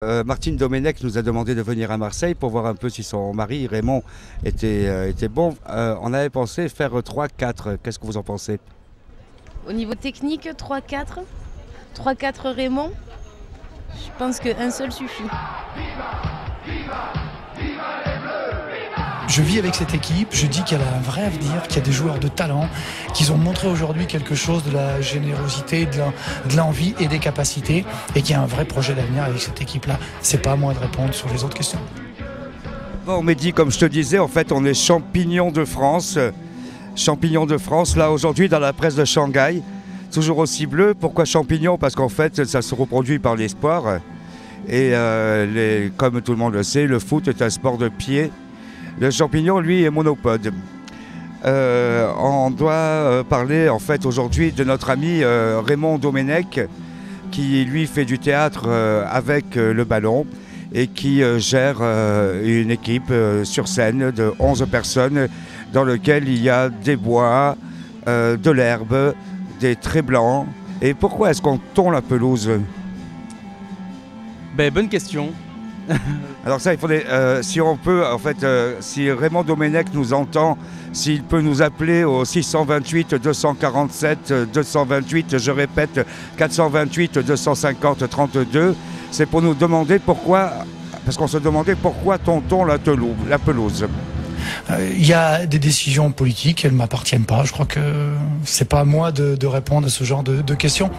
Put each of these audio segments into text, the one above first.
Martine Domenech nous a demandé de venir à Marseille pour voir un peu si son mari Raymond était bon. On avait pensé faire 3-4. Qu'est-ce que vous en pensez? Au niveau technique, 3-4. 3-4 Raymond. Je pense qu'un seul suffit. Je vis avec cette équipe, je dis qu'elle a un vrai avenir, qu'il y a des joueurs de talent, qu'ils ont montré aujourd'hui quelque chose de la générosité, de l'envie et des capacités, et qu'il y a un vrai projet d'avenir avec cette équipe-là. C'est pas à moi de répondre sur les autres questions. Bon, Mehdi, comme je te disais, en fait, on est champignons de France. Champignons de France, là, aujourd'hui, dans la presse de Shanghai. Toujours aussi bleu. Pourquoi champignons? Parce qu'en fait, ça se reproduit par l'espoir. Et comme tout le monde le sait, le foot est un sport de pied. Le champignon, lui, est monopode. On doit parler, en fait, aujourd'hui de notre ami Raymond Domenech, qui, lui, fait du théâtre avec le ballon et qui gère une équipe sur scène de 11 personnes dans lequel il y a des bois, de l'herbe, des traits blancs. Et pourquoi est-ce qu'on tond la pelouse? Bonne question. Alors ça, il faudrait, si on peut, en fait, si Raymond Domenech nous entend, s'il peut nous appeler au 628 247 228, je répète, 428 250 32, c'est pour nous demander pourquoi, parce qu'on se demandait pourquoi tond-on la pelouse. Il y a des décisions politiques, elles ne m'appartiennent pas. Je crois que c'est pas à moi de répondre à ce genre de questions.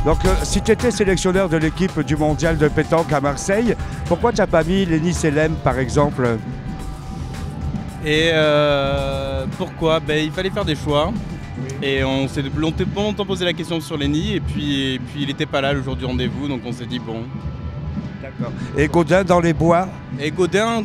Donc, si tu étais sélectionneur de l'équipe du mondial de pétanque à Marseille, pourquoi tu n'as pas mis Lenny Selem, par exemple? Et pourquoi? Il fallait faire des choix. Et on s'est longtemps posé la question sur Lenny. Et puis il n'était pas là le jour du rendez-vous. Donc on s'est dit bon. D'accord. Et Gaudin dans les bois? Et Gaudin,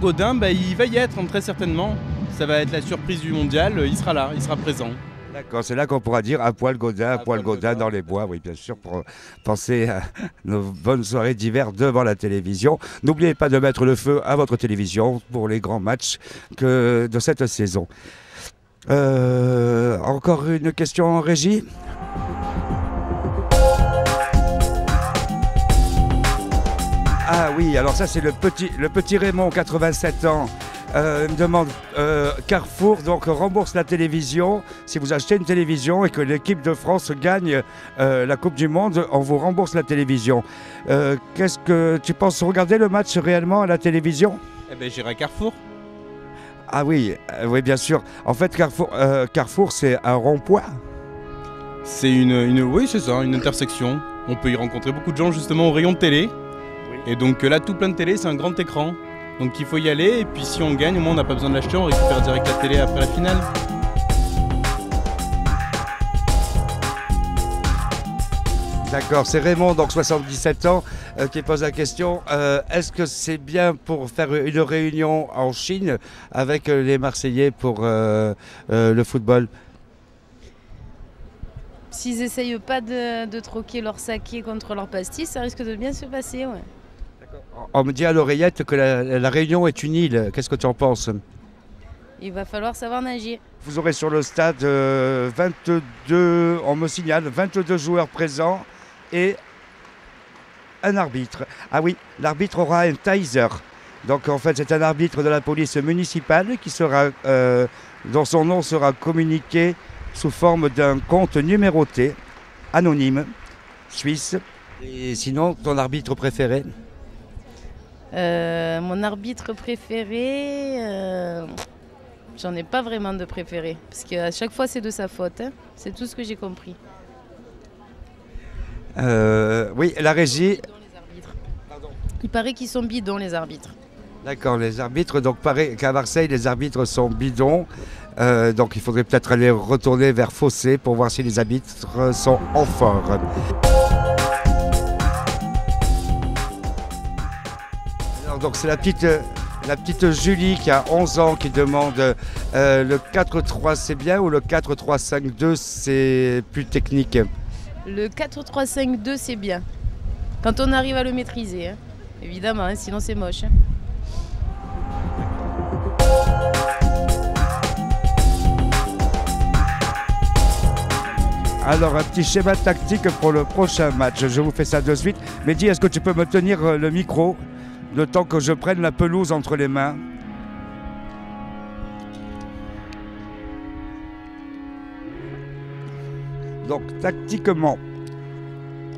il va y être très certainement. Ça va être la surprise du mondial. Il sera là, il sera présent. D'accord, c'est là qu'on pourra dire à poil Gaudin dans les bois, oui, bien sûr, pour penser à nos bonnes soirées d'hiver devant la télévision. N'oubliez pas de mettre le feu à votre télévision pour les grands matchs de cette saison. Encore une question en régie? Ah oui, alors ça c'est le petit Raymond, 87 ans. Me demande Carrefour donc rembourse la télévision. Si vous achetez une télévision et que l'équipe de France gagne la Coupe du Monde, on vous rembourse la télévision. Qu'est-ce que tu penses regarder le match réellement à la télévision? J'irai à Carrefour. Ah oui, oui bien sûr. En fait Carrefour c'est un rond-point. C'est oui c'est ça, une intersection. On peut y rencontrer beaucoup de gens justement au rayon de télé. Oui. Et donc là tout plein de télé, c'est un grand écran. Donc il faut y aller, et puis si on gagne, au moins on n'a pas besoin de l'acheter, on récupère direct la télé après la finale. D'accord, c'est Raymond, donc 77 ans, qui pose la question. Est-ce que c'est bien pour faire une réunion en Chine avec les Marseillais pour le football? S'ils n'essayent pas de troquer leur saké contre leur pastis, ça risque de bien se passer, ouais. On me dit à l'oreillette que la Réunion est une île. Qu'est-ce que tu en penses? Il va falloir savoir nager. Vous aurez sur le stade 22, on me signale, 22 joueurs présents et un arbitre. Ah oui, l'arbitre aura un taser. Donc en fait, c'est un arbitre de la police municipale dont son nom sera communiqué sous forme d'un compte numéroté, anonyme, suisse. Et sinon, ton arbitre préféré? Mon arbitre préféré, j'en ai pas vraiment de préféré, parce qu'à chaque fois c'est de sa faute, hein. C'est tout ce que j'ai compris. Oui, la régie. Il paraît qu'ils sont bidons les arbitres. D'accord, les arbitres, donc pareil qu'à Marseille, les arbitres sont bidons, donc il faudrait peut-être aller retourner vers Fossé pour voir si les arbitres sont en forme. Donc c'est la petite Julie qui a 11 ans qui demande le 4-3 c'est bien ou le 4-3-5-2 c'est plus technique? Le 4-3-5-2 c'est bien. Quand on arrive à le maîtriser, hein. Évidemment, hein, sinon c'est moche. Hein. Alors, un petit schéma tactique pour le prochain match. Je vous fais ça de suite. Mehdi, est-ce que tu peux me tenir le micro le temps que je prenne la pelouse entre les mains? Donc, tactiquement,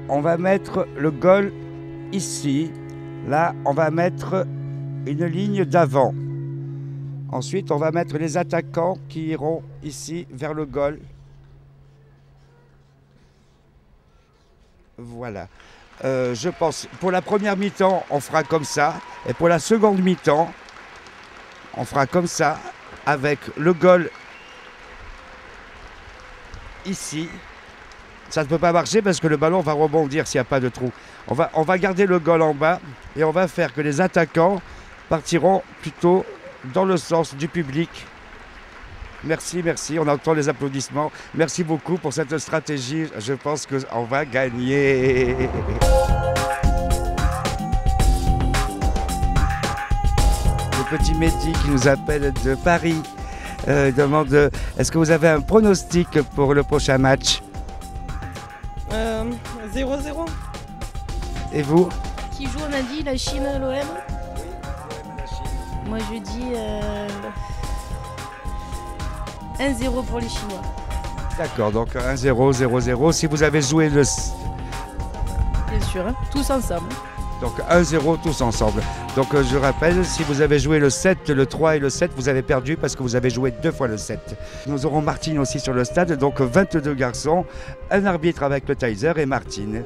on va mettre le goal ici. Là, on va mettre une ligne d'avant. Ensuite, on va mettre les attaquants qui iront ici vers le goal. Voilà. Je pense, pour la première mi-temps, on fera comme ça. Et pour la seconde mi-temps, on fera comme ça, avec le goal ici. Ça ne peut pas marcher parce que le ballon va rebondir s'il n'y a pas de trou. On va garder le goal en bas et on va faire que les attaquants partiront plutôt dans le sens du public. Merci, merci. On entend les applaudissements. Merci beaucoup pour cette stratégie. Je pense qu'on va gagner. Le petit Mehdi qui nous appelle de Paris demande est-ce que vous avez un pronostic pour le prochain match? 0-0. Et vous? Qui joue, on a dit, la Chine, l'OM? Oui, l'OM, la Chine. Moi, je dis 1-0 pour les Chinois. D'accord, donc 1-0, 0-0. Si vous avez joué le... Bien sûr, hein, tous ensemble. Donc 1-0 tous ensemble. Donc je rappelle, si vous avez joué le 7, le 3 et le 7, vous avez perdu parce que vous avez joué 2 fois le 7. Nous aurons Martine aussi sur le stade, donc 22 garçons, un arbitre avec le taser et Martine.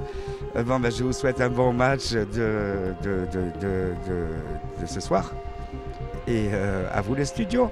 Bon, ben, je vous souhaite un bon match de ce soir. Et à vous les studios.